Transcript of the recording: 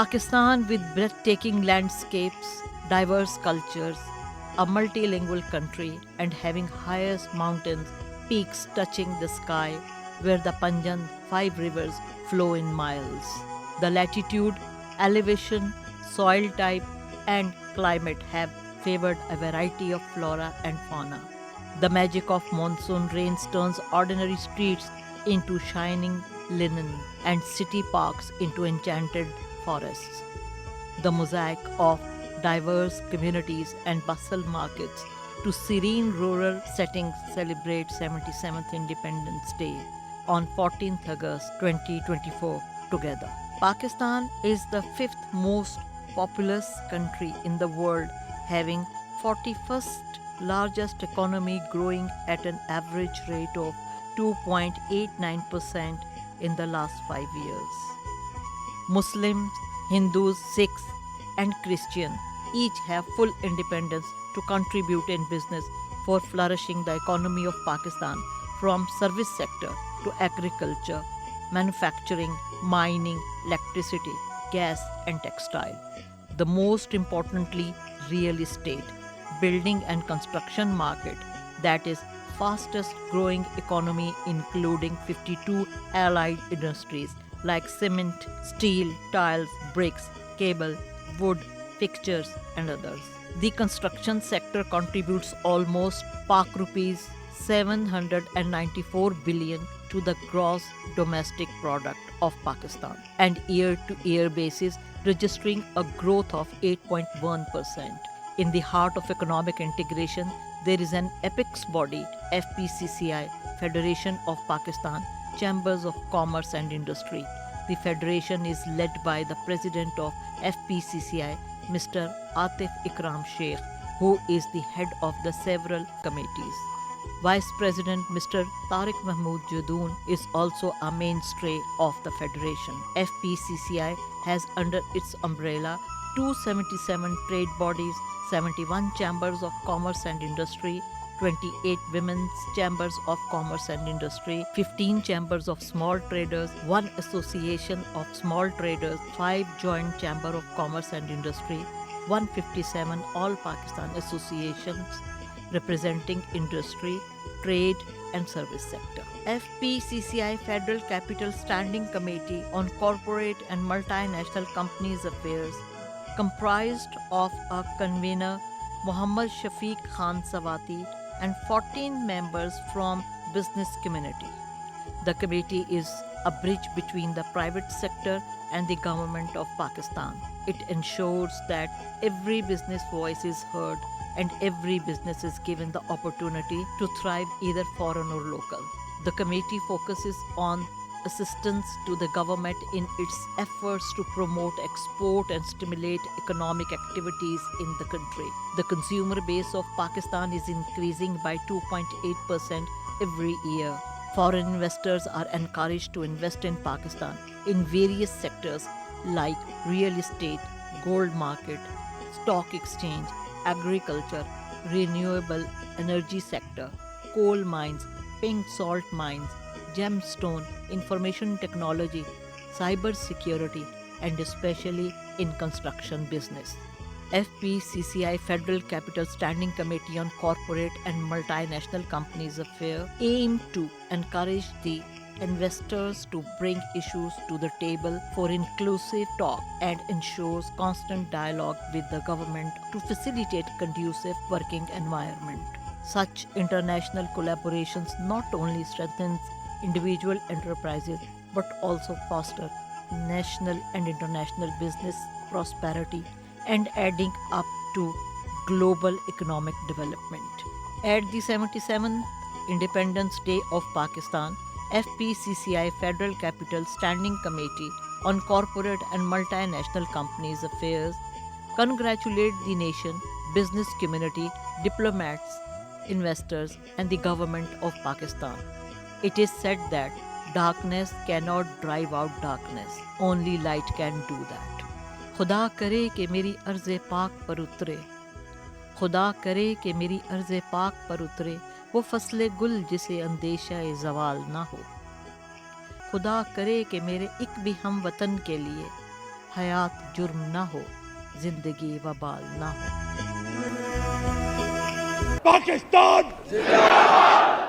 Pakistan, with breathtaking landscapes, diverse cultures, a multilingual country, and having highest mountains, peaks touching the sky, where the Panjan five rivers flow in miles. The latitude, elevation, soil type, and climate have favored a variety of flora and fauna. The magic of monsoon rains turns ordinary streets into shining linen and city parks into enchanted forests. The mosaic of diverse communities and bustle markets to serene rural settings celebrate 77th Independence Day on 14th August 2024 together. Pakistan is the fifth most populous country in the world, having 41st largest economy growing at an average rate of 2.89% in the last 5 years. Muslims, Hindus, Sikhs, and Christians each have full independence to contribute in business for flourishing the economy of Pakistan, from service sector to agriculture, manufacturing, mining, electricity, gas, and textile. The most importantly, real estate, building and construction market, that is fastest growing economy, including 52 allied industries like cement, steel, tiles, bricks, cable, wood, fixtures, and others. The construction sector contributes almost Pak rupees 794 billion to the gross domestic product of Pakistan, and year to year basis registering a growth of 8.1%. In the heart of economic integration, there is an apex body, FPCCI, Federation of Pakistan Chambers of Commerce and Industry. The federation is led by the president of FPCCI, Mr. Atif Ikram Sheikh, who is the head of the several committees. Vice President Mr. Tariq Mahmood Judoon is also a mainstay of the federation. FPCCI has under its umbrella 277 trade bodies, 71 chambers of commerce and industry, 28 women's chambers of commerce and industry, 15 chambers of small traders, 1 association of small traders, 5 joint chamber of commerce and industry, 157 all Pakistan associations representing industry, trade and service sector. FPCCI Federal Capital Standing Committee on Corporate and Multinational Companies Affairs, comprised of a convener, Muhammad Shafiq Khan Sawati, and 14 members from business community. The committee is a bridge between the private sector and the government of Pakistan. It ensures that every business voice is heard and every business is given the opportunity to thrive, either foreign or local. The committee focuses on assistance to the government in its efforts to promote export and stimulate economic activities in the country. The consumer base of Pakistan is increasing by 2.8% every year. Foreign investors are encouraged to invest in Pakistan in various sectors like real estate, gold market, stock exchange, agriculture, renewable energy sector, coal mines, pink salt mines, gemstone, information technology, cyber security, and especially in construction business. FPCCI Federal Capital Standing Committee on Corporate and Multinational Companies Affairs aim to encourage the investors to bring issues to the table for inclusive talk and ensures constant dialogue with the government to facilitate conducive working environment. Such international collaborations not only strengthens individual enterprises but also foster national and international business prosperity and adding up to global economic development. At the 77th Independence Day of Pakistan, FPCCI Federal Capital Standing Committee on Corporate and Multinational Companies Affairs congratulate the nation, business community, diplomats, investors, and the government of Pakistan. It is said that darkness cannot drive out darkness, only light can do that. खुदा करे कि मेरी अर्ज़ पाक पर उतरे, खुदा करे कि मेरी अर्ज़ पाक पर उतरे वो फसले गुल जिसे अंदेशा ज़वाल ना हो। खुदा करे कि मेरे एक भी हम वतन के लिए हयात जुर्म ना हो, जिंदगी वबाल ना हो। पाकिस्तान जिंदाबाद।